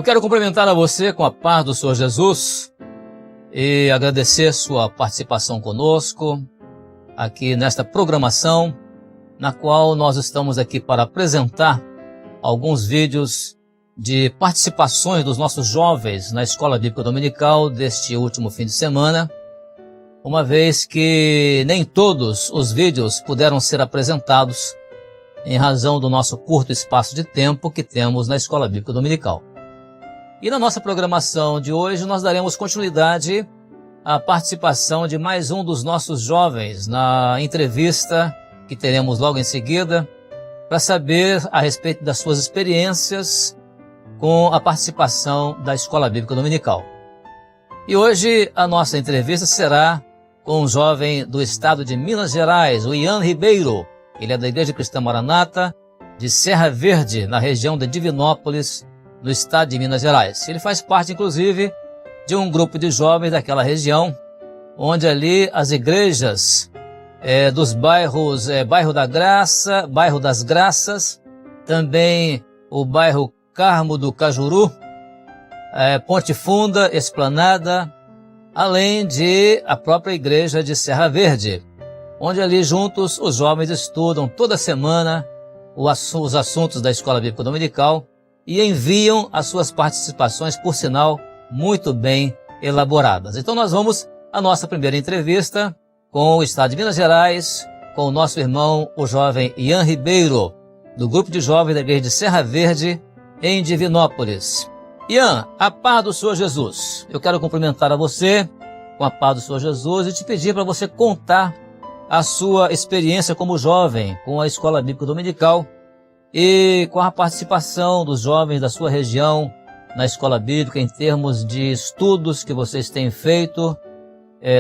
quero cumprimentar a você com a paz do Senhor Jesus e agradecer sua participação conosco aqui nesta programação, na qual nós estamos aqui para apresentar alguns vídeos de participações dos nossos jovens na Escola Bíblica Dominical deste último fim de semana, uma vez que nem todos os vídeos puderam ser apresentados em razão do nosso curto espaço de tempo que temos na Escola Bíblica Dominical. E na nossa programação de hoje nós daremos continuidade à participação de mais um dos nossos jovens na entrevista que teremos logo em seguida, para saber a respeito das suas experiências com a participação da Escola Bíblica Dominical. E hoje a nossa entrevista será com um jovem do estado de Minas Gerais, o Ian Ribeiro. Ele é da Igreja Cristã Maranata, de Serra Verde, na região de Divinópolis, no estado de Minas Gerais. Ele faz parte, inclusive, de um grupo de jovens daquela região, onde ali as igrejas dos bairros, Bairro da Graça, Bairro das Graças, também o bairro Carmo do Cajuru, Ponte Funda, Esplanada, além de a própria igreja de Serra Verde, onde ali juntos os jovens estudam toda semana os assuntos da Escola Bíblica Dominical e enviam as suas participações, por sinal, muito bem elaboradas. Então nós vamos à nossa primeira entrevista com o estado de Minas Gerais, com o nosso irmão, o jovem Ian Ribeiro, do grupo de jovens da igreja de Serra Verde, em Divinópolis. Ian, a paz do Senhor Jesus. Eu quero cumprimentar a você com a paz do Senhor Jesus e te pedir para você contar a sua experiência como jovem com a Escola Bíblica Dominical e com a participação dos jovens da sua região na Escola Bíblica em termos de estudos que vocês têm feito,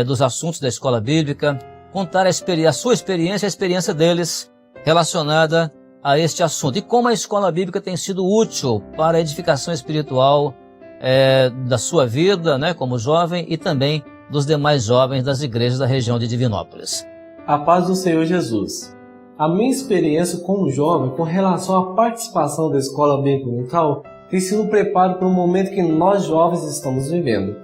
dos assuntos da Escola Bíblica, contar a sua experiência, a experiência deles relacionada a este assunto e como a Escola Bíblica tem sido útil para a edificação espiritual da sua vida, né, como jovem e também dos demais jovens das igrejas da região de Divinópolis. A paz do Senhor Jesus. A minha experiência como jovem com relação à participação da Escola Bíblica Dominical tem sido um preparo para o momento que nós jovens estamos vivendo.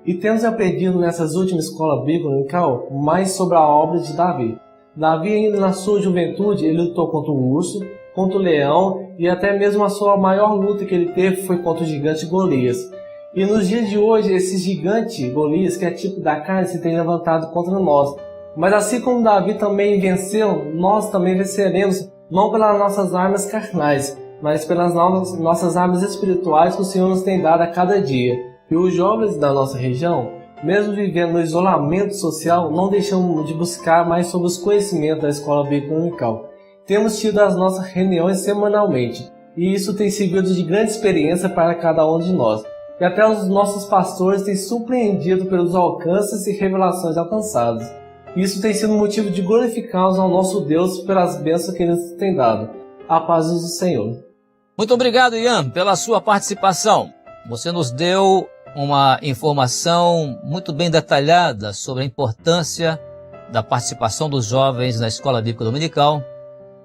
E temos aprendido nessas últimas Escola Bíblica Dominical mais sobre a obra de Davi. Davi, ainda na sua juventude, ele lutou contra o urso, contra o leão e até mesmo a sua maior luta que ele teve foi contra o gigante Golias. E nos dias de hoje, esse gigante Golias, que é tipo da carne, se tem levantado contra nós. Mas assim como Davi também venceu, nós também venceremos, não pelas nossas armas carnais, mas pelas nossas armas espirituais que o Senhor nos tem dado a cada dia. E os jovens da nossa região, mesmo vivendo no isolamento social, não deixam de buscar mais sobre os conhecimentos da Escola Bíblica Dominical. Temos tido as nossas reuniões semanalmente, e isso tem servido de grande experiência para cada um de nós. E até os nossos pastores têm surpreendido pelos alcances e revelações alcançadas. Isso tem sido motivo de glorificarmos ao nosso Deus pelas bênçãos que Ele nos tem dado. A paz do Senhor. Muito obrigado, Ian, pela sua participação. Você nos deu uma informação muito bem detalhada sobre a importância da participação dos jovens na Escola Bíblica Dominical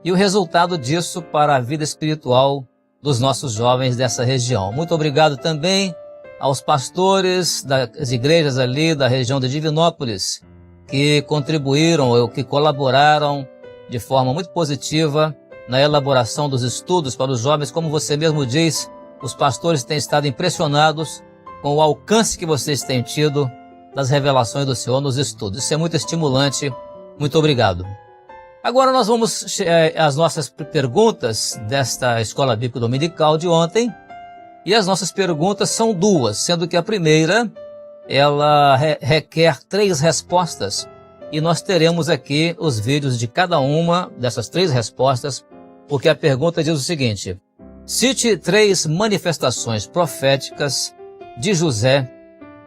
e o resultado disso para a vida espiritual dos nossos jovens dessa região. Muito obrigado também aos pastores das igrejas ali da região de Divinópolis, que contribuíram ou que colaboraram de forma muito positiva na elaboração dos estudos para os jovens. Como você mesmo diz, os pastores têm estado impressionados com o alcance que vocês têm tido das revelações do Senhor nos estudos. Isso é muito estimulante. Muito obrigado. Agora nós vamos às nossas perguntas desta Escola Bíblica Dominical de ontem. E as nossas perguntas são duas, sendo que a primeira ela requer 3 respostas e nós teremos aqui os vídeos de cada uma dessas 3 respostas, porque a pergunta diz o seguinte: cite 3 manifestações proféticas de José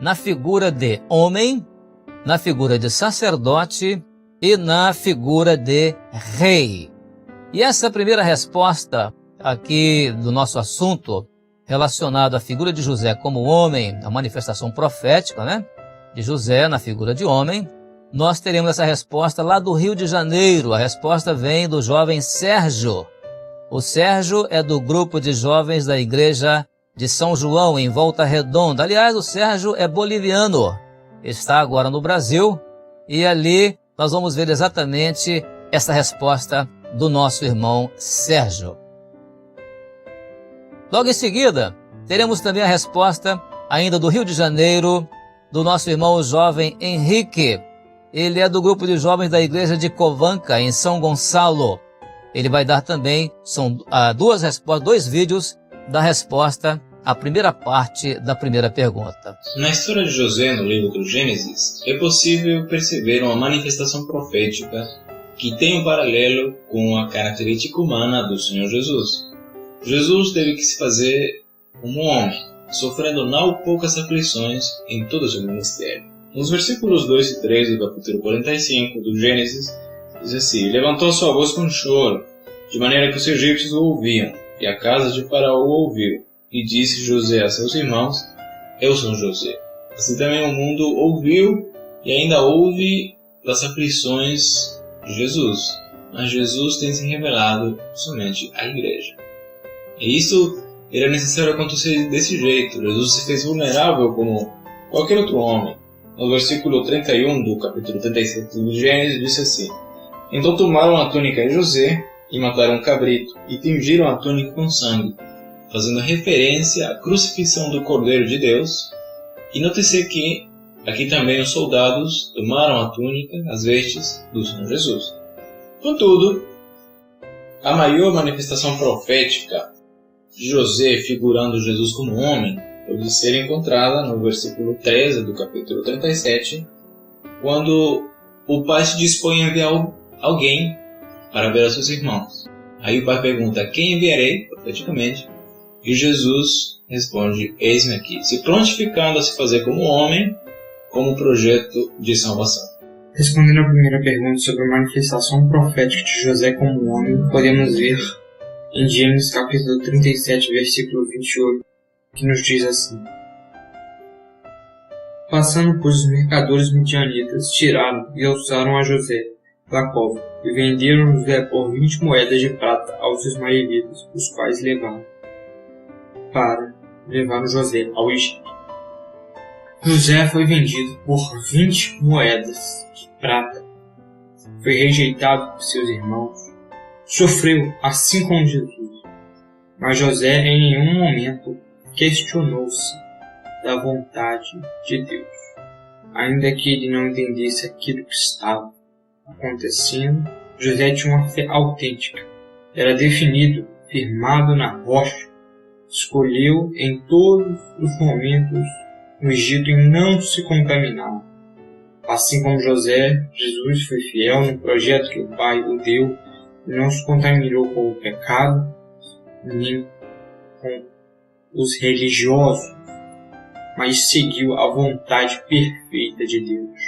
na figura de homem, na figura de sacerdote e na figura de rei. E essa primeira resposta aqui do nosso assunto relacionado à figura de José como homem, a manifestação profética, né, de José na figura de homem, nós teremos essa resposta lá do Rio de Janeiro. A resposta vem do jovem Sérgio. O Sérgio é do grupo de jovens da igreja de São João, em Volta Redonda. Aliás, o Sérgio é boliviano, está agora no Brasil, e ali nós vamos ver exatamente essa resposta do nosso irmão Sérgio. Logo em seguida, teremos também a resposta, ainda do Rio de Janeiro, do nosso irmão jovem Henrique. Ele é do grupo de jovens da igreja de Covanca, em São Gonçalo. Ele vai dar também, são dois vídeos da resposta à primeira parte da primeira pergunta. Na história de José, no livro do Gênesis, é possível perceber uma manifestação profética que tem um paralelo com a característica humana do Senhor Jesus. Jesus teve que se fazer como homem, sofrendo não poucas aflições em todo o seu ministério. Nos versículos 2 e 3 do capítulo 45 do Gênesis, diz assim: levantou sua voz com choro, de maneira que os egípcios o ouviam, e a casa de Faraó o ouviu. E disse José a seus irmãos: eu sou José. Assim também o mundo ouviu e ainda ouve das aflições de Jesus. Mas Jesus tem se revelado somente à igreja. E isso era necessário acontecer desse jeito. Jesus se fez vulnerável como qualquer outro homem. No versículo 31 do capítulo 37 do Gênesis, disse assim: então tomaram a túnica de José e mataram um cabrito e tingiram a túnica com sangue, fazendo referência à crucifixão do Cordeiro de Deus. E note-se que aqui também os soldados tomaram a túnica, as vestes do Senhor Jesus. Contudo, a maior manifestação profética de José figurando Jesus como homem pode ser encontrada no versículo 13 do capítulo 37, quando o pai se dispõe a enviar alguém para ver a seus irmãos. Aí o pai pergunta: quem enviarei? Profeticamente. E Jesus responde: eis-me aqui, se prontificando a se fazer como homem, como projeto de salvação. Respondendo à primeira pergunta sobre a manifestação profética de José como homem, podemos ver em Gênesis capítulo 37, versículo 28, que nos diz assim: passando por os mercadores midianitas, tiraram e alçaram a José da cova, e venderam José por 20 moedas de prata aos ismaelitas, os quais levaram José ao Egito. José foi vendido por 20 moedas de prata. Foi rejeitado por seus irmãos. Sofreu assim como Jesus. Mas José em nenhum momento questionou-se da vontade de Deus. Ainda que ele não entendesse aquilo que estava acontecendo, José tinha uma fé autêntica. Era definido, firmado na rocha. Escolheu em todos os momentos no Egito em não se contaminar. Assim como José, Jesus foi fiel no projeto que o Pai o deu e não se contaminou com o pecado, nem com os religiosos, mas seguiu a vontade perfeita de Deus.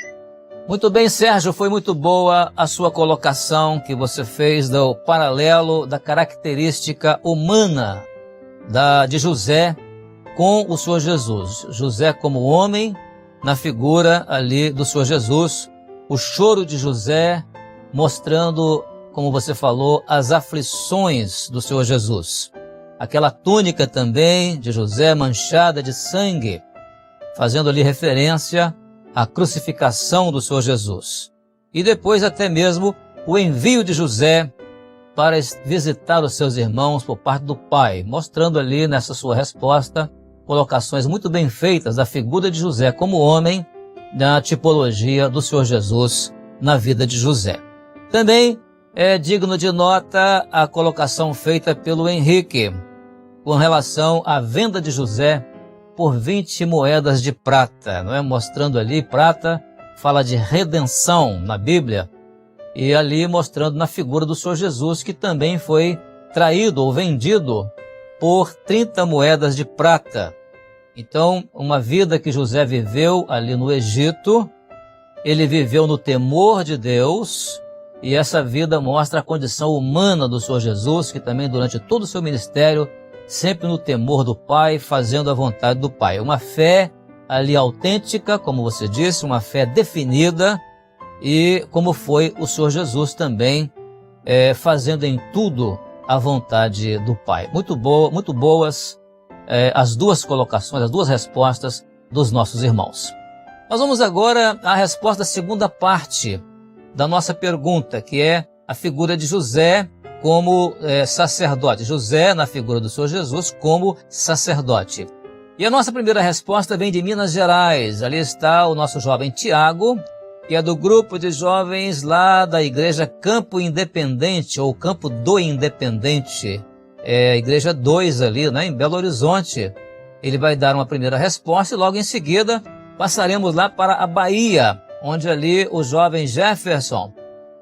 Muito bem, Sérgio, foi muito boa a sua colocação que você fez do paralelo da característica humana de José com o Senhor Jesus. José como homem, na figura ali do Senhor Jesus, o choro de José mostrando, como você falou, as aflições do Senhor Jesus. Aquela túnica também de José manchada de sangue, fazendo ali referência à crucificação do Senhor Jesus. E depois até mesmo o envio de José para visitar os seus irmãos por parte do Pai, mostrando ali nessa sua resposta colocações muito bem feitas da figura de José como homem, na tipologia do Senhor Jesus na vida de José. Também é digno de nota a colocação feita pelo Henrique com relação à venda de José por 20 moedas de prata, não é? Mostrando ali, prata fala de redenção na Bíblia, e ali mostrando na figura do Senhor Jesus, que também foi traído ou vendido por 30 moedas de prata. Então, uma vida que José viveu ali no Egito, ele viveu no temor de Deus, e essa vida mostra a condição humana do Senhor Jesus, que também durante todo o seu ministério, sempre no temor do Pai, fazendo a vontade do Pai. Uma fé ali autêntica, como você disse, uma fé definida, e como foi o Senhor Jesus também, fazendo em tudo a vontade do Pai. Muito boas as duas colocações, as duas respostas dos nossos irmãos. Nós vamos agora à resposta da segunda parte da nossa pergunta, que é a figura de José como sacerdote. José na figura do Senhor Jesus como sacerdote. E a nossa primeira resposta vem de Minas Gerais. Ali está o nosso jovem Tiago, que é do grupo de jovens lá da igreja Campo Independente, ou Campo do Independente, a igreja 2 ali, né, em Belo Horizonte. Ele vai dar uma primeira resposta e logo em seguida passaremos lá para a Bahia, onde ali o jovem Jefferson,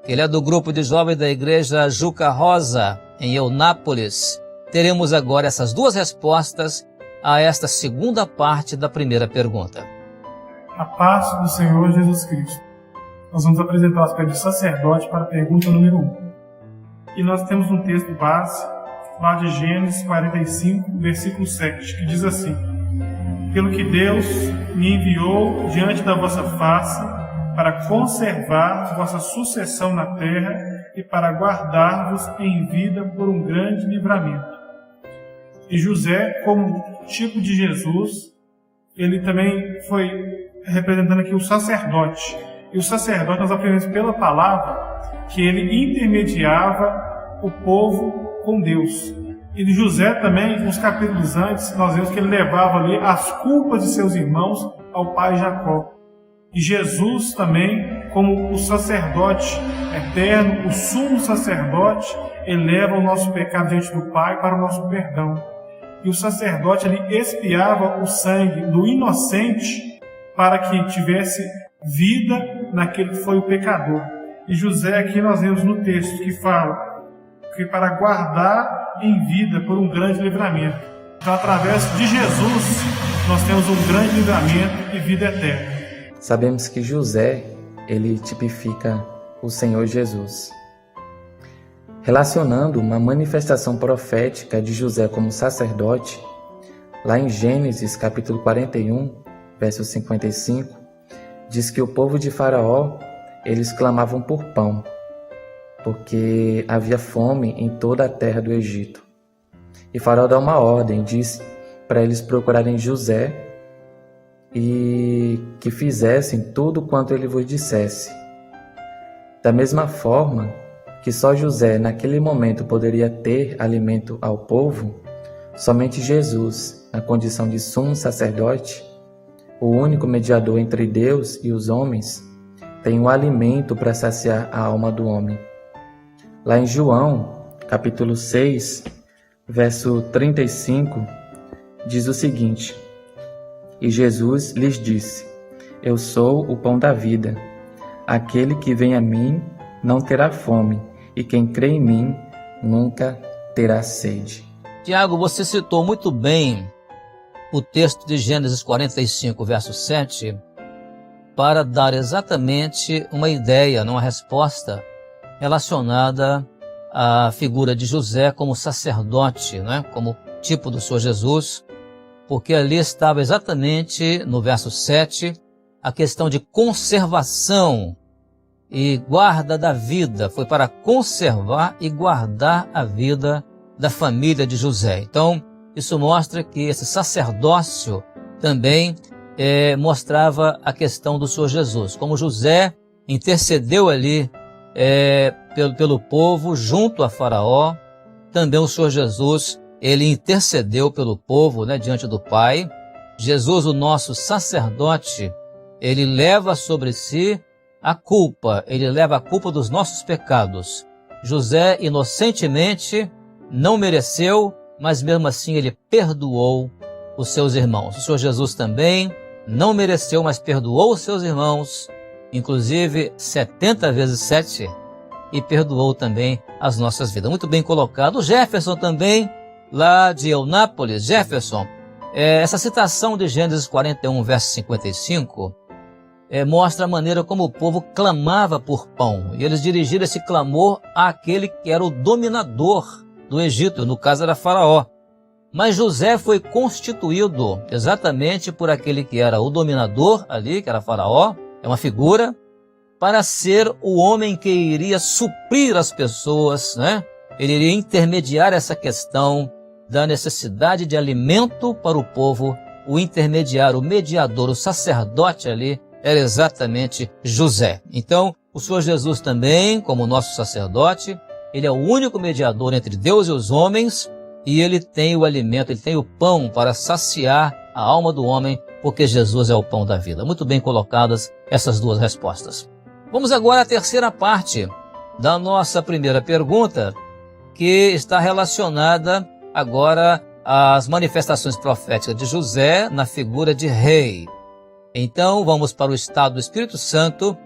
que ele é do grupo de jovens da igreja Juca Rosa, em Eunápolis. Teremos agora essas duas respostas a esta segunda parte da primeira pergunta. A paz do Senhor Jesus Cristo. Nós vamos apresentar o aspecto de sacerdote para a pergunta número 1. E nós temos um texto base, lá de Gênesis 45, versículo 7, que diz assim: Pelo que Deus me enviou diante da vossa face para conservar vossa sucessão na terra e para guardar-vos em vida por um grande livramento. E José, como tipo de Jesus, ele também foi representando aqui o sacerdote. E o sacerdote, nós aprendemos pela palavra que ele intermediava o povo com Deus. E de José também, uns capítulos antes, nós vemos que ele levava ali as culpas de seus irmãos ao pai Jacó. E Jesus também, como o sacerdote eterno, o sumo sacerdote, ele leva o nosso pecado diante do Pai para o nosso perdão. E o sacerdote ele expiava o sangue do inocente para que tivesse vida naquele que foi o pecador. E José aqui nós vemos no texto que fala que para guardar em vida por um grande livramento. Então, através de Jesus, nós temos um grande livramento e vida eterna. Sabemos que José, ele tipifica o Senhor Jesus. Relacionando uma manifestação profética de José como sacerdote, lá em Gênesis capítulo 41, verso 55, diz que o povo de Faraó, eles clamavam por pão, porque havia fome em toda a terra do Egito. E Faraó dá uma ordem, diz para eles procurarem José e que fizessem tudo quanto ele vos dissesse. Da mesma forma que só José naquele momento poderia ter alimento ao povo, somente Jesus, na condição de sumo sacerdote, o único mediador entre Deus e os homens, tem um alimento para saciar a alma do homem. Lá em João, capítulo 6, verso 35, diz o seguinte: E Jesus lhes disse: Eu sou o pão da vida. Aquele que vem a mim não terá fome, e quem crê em mim nunca terá sede. Tiago, você citou muito bem o texto de Gênesis 45, verso 7, para dar exatamente uma ideia, uma resposta relacionada à figura de José como sacerdote, né? Como tipo do Senhor Jesus, porque ali estava exatamente no verso 7 a questão de conservação e guarda da vida. Foi para conservar e guardar a vida da família de José. Então, isso mostra que esse sacerdócio também mostrava a questão do Senhor Jesus. Como José intercedeu ali pelo povo junto a Faraó, também o Senhor Jesus, ele intercedeu pelo povo, né, diante do Pai. Jesus, o nosso sacerdote, ele leva sobre si a culpa, ele leva a culpa dos nossos pecados. José, inocentemente, não mereceu, mas mesmo assim ele perdoou os seus irmãos. O Senhor Jesus também não mereceu, mas perdoou os seus irmãos, inclusive 70 vezes 7, e perdoou também as nossas vidas. Muito bem colocado. O Jefferson também, lá de Eunápolis. Jefferson, essa citação de Gênesis 41, verso 55, mostra a maneira como o povo clamava por pão. E eles dirigiram esse clamor àquele que era o dominador do Egito, no caso era Faraó. Mas José foi constituído exatamente por aquele que era o dominador ali, que era Faraó, é uma figura, para ser o homem que iria suprir as pessoas, né? Ele iria intermediar essa questão da necessidade de alimento para o povo, o intermediário, o mediador, o sacerdote ali, era exatamente José. Então, o Senhor Jesus também, como nosso sacerdote, ele é o único mediador entre Deus e os homens, e ele tem o alimento, ele tem o pão para saciar a alma do homem, porque Jesus é o pão da vida. Muito bem colocadas essas duas respostas. Vamos agora à terceira parte da nossa primeira pergunta, que está relacionada agora às manifestações proféticas de José na figura de rei. Então, vamos para o estado do Espírito Santo,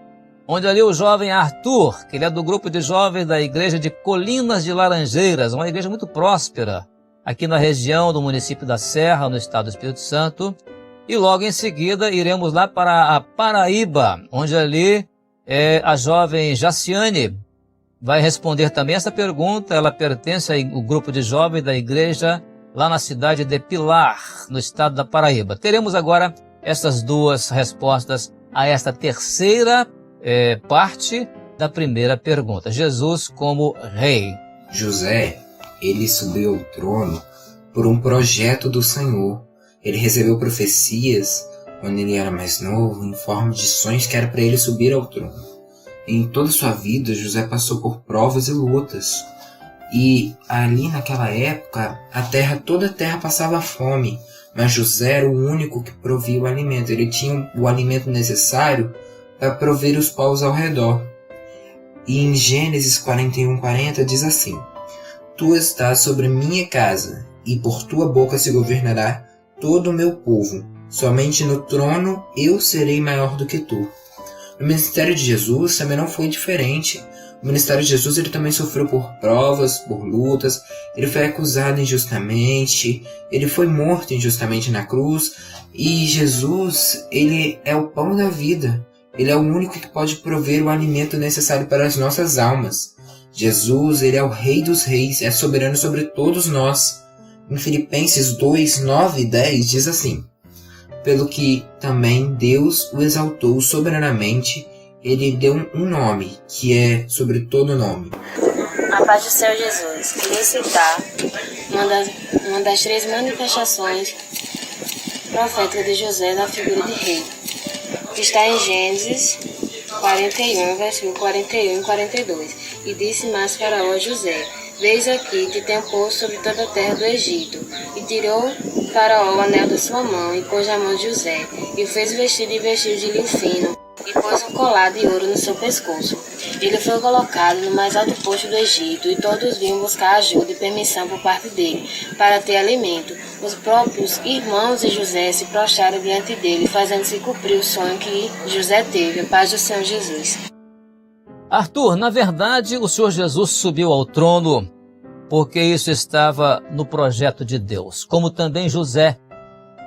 onde ali o jovem Arthur, que ele é do grupo de jovens da igreja de Colinas de Laranjeiras, uma igreja muito próspera, aqui na região do município da Serra, no estado do Espírito Santo. E logo em seguida iremos lá para a Paraíba, onde ali a jovem Jaciane vai responder também essa pergunta. Ela pertence ao grupo de jovens da igreja lá na cidade de Pilar, no estado da Paraíba. Teremos agora essas duas respostas a esta terceira parte da primeira pergunta. Jesus como rei. José, ele subiu ao trono por um projeto do Senhor. Ele recebeu profecias quando ele era mais novo, em forma de sonhos que era para ele subir ao trono. Em toda sua vida, José passou por provas e lutas. E ali naquela época, toda a terra passava fome. Mas José era o único que provia o alimento. Ele tinha o alimento necessário para prover os povos ao redor. E em Gênesis 41:40 diz assim: Tu estás sobre minha casa, e por tua boca se governará todo o meu povo. Somente no trono eu serei maior do que tu. No ministério de Jesus também não foi diferente. O ministério de Jesus ele também sofreu por provas, por lutas. Ele foi acusado injustamente. Ele foi morto injustamente na cruz. E Jesus, ele é o pão da vida. Ele é o único que pode prover o alimento necessário para as nossas almas. Jesus, ele é o Rei dos Reis, é soberano sobre todos nós. Em Filipenses 2:9 e 10 diz assim: Pelo que também Deus o exaltou soberanamente, ele deu um nome, que é sobre todo nome. A paz do Senhor Jesus. Queria citar uma das três manifestações proféticas de José na figura de rei, que está em Gênesis 41, versículo 41 e 42. E disse mais Faraó a José: Eis aqui que tem posto sobre toda a terra do Egito. E tirou Faraó o anel da sua mão e pôs na mão de José, e o fez vestir de vestido de linho fino, e pôs um colar de ouro no seu pescoço. Ele foi colocado no mais alto posto do Egito, e todos vinham buscar ajuda e permissão por parte dele, para ter alimento. Os próprios irmãos de José se prostraram diante dele, fazendo-se cumprir o sonho que José teve. A paz do Senhor Jesus. Arthur, na verdade, o Senhor Jesus subiu ao trono porque isso estava no projeto de Deus. Como também José,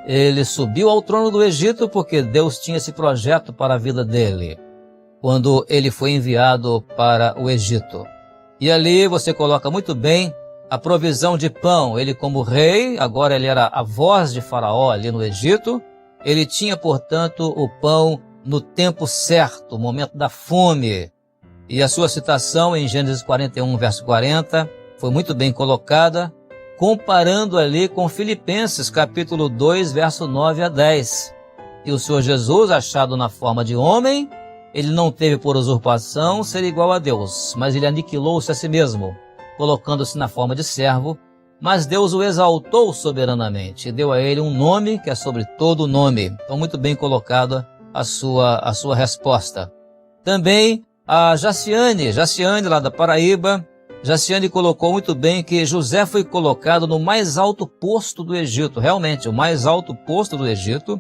ele subiu ao trono do Egito porque Deus tinha esse projeto para a vida dele, quando ele foi enviado para o Egito. E ali você coloca muito bem a provisão de pão. Ele como rei, agora ele era a voz de Faraó ali no Egito. Ele tinha, portanto, o pão no tempo certo, o momento da fome. E a sua citação em Gênesis 41, verso 40, foi muito bem colocada, comparando ali com Filipenses, capítulo 2, verso 9 a 10. E o Senhor Jesus, achado na forma de homem, ele não teve por usurpação ser igual a Deus, mas ele aniquilou-se a si mesmo, colocando-se na forma de servo, mas Deus o exaltou soberanamente e deu a ele um nome que é sobre todo nome. Então, muito bem colocada a sua resposta. Também a Jaciane lá da Paraíba, Jaciane colocou muito bem que José foi colocado no mais alto posto do Egito, realmente, o mais alto posto do Egito,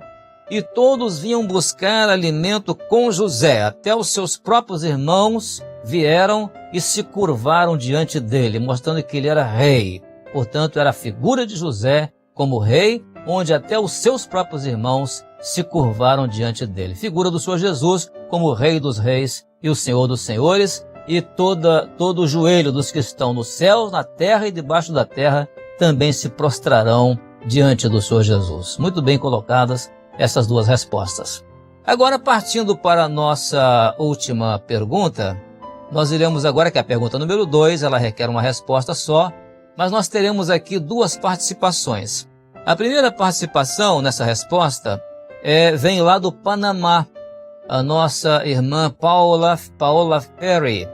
e todos vinham buscar alimento com José, até os seus próprios irmãos vieram e se curvaram diante dele, mostrando que ele era rei. Portanto, era a figura de José como rei, onde até os seus próprios irmãos se curvaram diante dele. Figura do Senhor Jesus como Rei dos Reis e o Senhor dos Senhores, e todo o joelho dos que estão no céu, na terra e debaixo da terra também se prostrarão diante do Senhor Jesus. Muito bem colocadas essas duas respostas. Agora, partindo para a nossa última pergunta, nós iremos agora, que é a pergunta número 2, ela requer uma resposta só, mas nós teremos aqui duas participações. A primeira participação nessa resposta vem lá do Panamá. A nossa irmã Paola Ferry.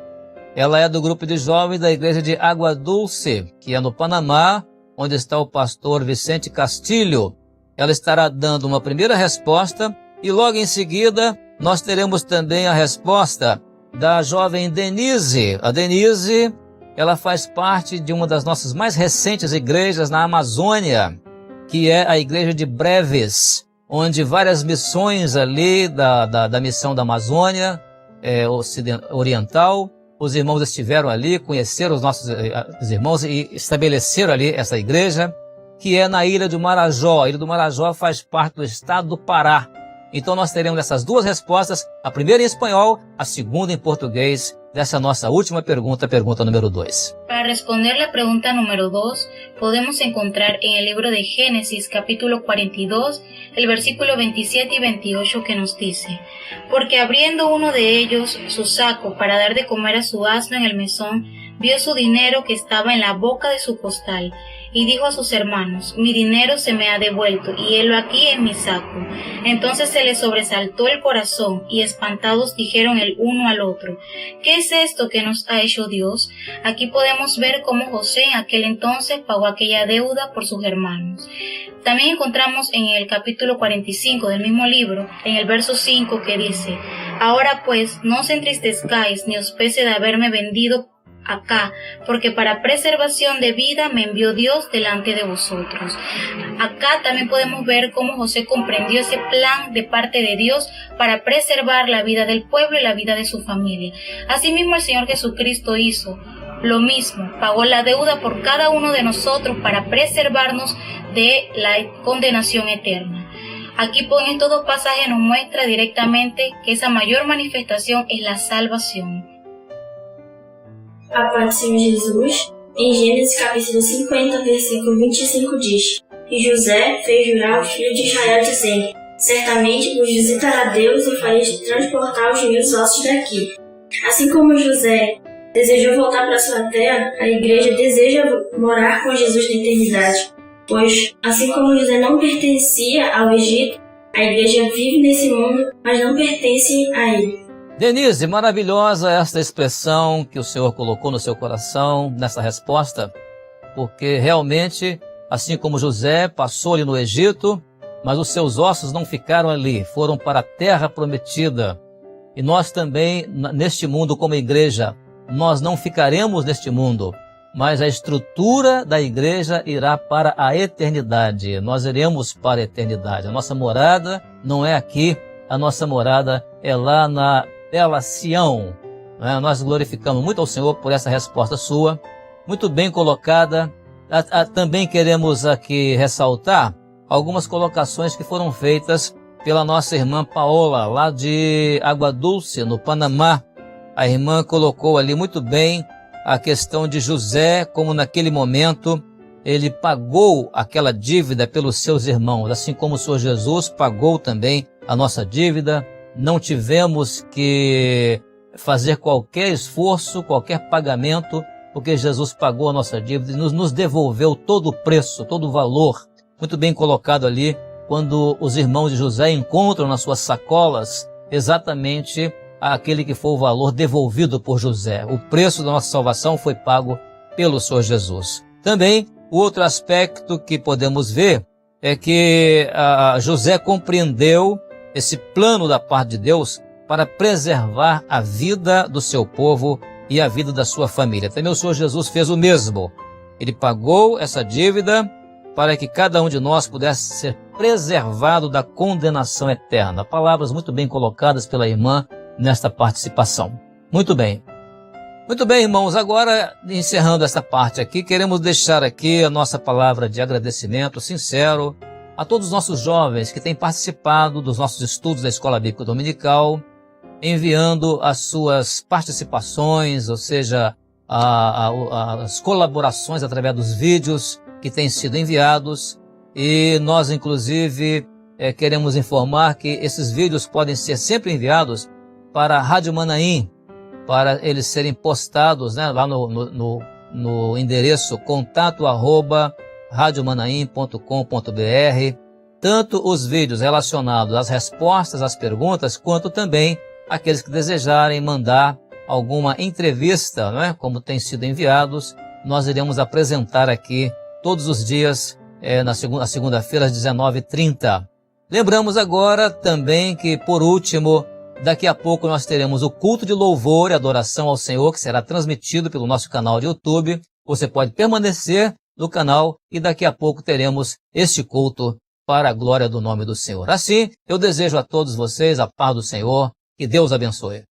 Ela é do grupo de jovens da igreja de Água Dulce, que é no Panamá, onde está o pastor Vicente Castilho. Ela estará dando uma primeira resposta e logo em seguida nós teremos também a resposta da jovem Denise. A Denise, ela faz parte de uma das nossas mais recentes igrejas na Amazônia, que é a igreja de Breves, onde várias missões ali da missão da Amazônia Oriental, os irmãos estiveram ali, conheceram os nossos irmãos e estabeleceram ali essa igreja, que é na Ilha do Marajó. A Ilha do Marajó faz parte do estado do Pará. Então nós teremos essas duas respostas, a primeira em espanhol, a segunda em português, dessa nossa última pergunta, pergunta número 2. Para responder la pregunta número 2, podemos encontrar en el libro de Génesis, capítulo 42, el versículo 27 y 28 que nos dice: Porque abriendo uno de ellos su saco para dar de comer a su asno en el mesón, vio su dinero que estaba en la boca de su costal, y dijo a sus hermanos: Mi dinero se me ha devuelto, y helo aquí en mi saco. Entonces se les sobresaltó el corazón, y espantados dijeron el uno al otro: ¿Qué es esto que nos ha hecho Dios? Aquí podemos ver cómo José en aquel entonces pagó aquella deuda por sus hermanos. También encontramos en el capítulo 45 del mismo libro, en el verso 5, que dice: Ahora pues, no os entristezcáis ni os pese de haberme vendido acá, porque para preservación de vida me envió Dios delante de vosotros. Acá también podemos ver cómo José comprendió ese plan de parte de Dios para preservar la vida del pueblo y la vida de su familia. Asimismo, el Señor Jesucristo hizo lo mismo, pagó la deuda por cada uno de nosotros para preservarnos de la condenación eterna. Aquí en estos dos pasajes nos muestra directamente que esa mayor manifestación es la salvación. A paz do Senhor Jesus, em Gênesis capítulo 50, versículo 25 diz: E José fez jurar aos filhos de Israel, dizendo: Certamente vos visitará Deus e farei transportar os meus ossos daqui. Assim como José desejou voltar para sua terra, a igreja deseja morar com Jesus na eternidade. Pois, assim como José não pertencia ao Egito, a igreja vive nesse mundo, mas não pertence a ele. Denise, maravilhosa esta expressão que o Senhor colocou no seu coração nessa resposta, porque realmente, assim como José passou ali no Egito, mas os seus ossos não ficaram ali, foram para a terra prometida. E nós também, neste mundo como igreja, nós não ficaremos neste mundo, mas a estrutura da igreja irá para a eternidade. Nós iremos para a eternidade. A nossa morada não é aqui, a nossa morada é lá na bela Sião. Nós glorificamos muito ao Senhor por essa resposta sua, muito bem colocada. Também queremos aqui ressaltar algumas colocações que foram feitas pela nossa irmã Paola, lá de Água Dulce, no Panamá. A irmã colocou ali muito bem a questão de José, como naquele momento ele pagou aquela dívida pelos seus irmãos, assim como o Senhor Jesus pagou também a nossa dívida. Não tivemos que fazer qualquer esforço, qualquer pagamento, porque Jesus pagou a nossa dívida e nos devolveu todo o preço, todo o valor. Muito bem colocado ali, quando os irmãos de José encontram nas suas sacolas exatamente aquele que foi o valor devolvido por José. O preço da nossa salvação foi pago pelo Senhor Jesus. Também, o outro aspecto que podemos ver é que José compreendeu esse plano da parte de Deus para preservar a vida do seu povo e a vida da sua família. Também o Senhor Jesus fez o mesmo. Ele pagou essa dívida para que cada um de nós pudesse ser preservado da condenação eterna. Palavras muito bem colocadas pela irmã nesta participação. Muito bem. Muito bem, irmãos. Agora, encerrando esta parte aqui, queremos deixar aqui a nossa palavra de agradecimento sincero a todos os nossos jovens que têm participado dos nossos estudos da Escola Bíblica Dominical, enviando as suas participações, ou seja, as colaborações através dos vídeos que têm sido enviados. E nós, inclusive, queremos informar que esses vídeos podem ser sempre enviados para a Rádio Manaim, para eles serem postados, lá no no endereço contato@radiomanaim.com.br, tanto os vídeos relacionados às respostas às perguntas, quanto também aqueles que desejarem mandar alguma entrevista, não é? Como tem sido enviados, nós iremos apresentar aqui todos os dias, na segunda-feira às 19h30. Lembramos agora também que, por último, daqui a pouco nós teremos o culto de louvor e adoração ao Senhor, que será transmitido pelo nosso canal de YouTube. Você pode permanecer no canal e daqui a pouco teremos este culto para a glória do nome do Senhor. Assim, eu desejo a todos vocês a paz do Senhor, que Deus abençoe.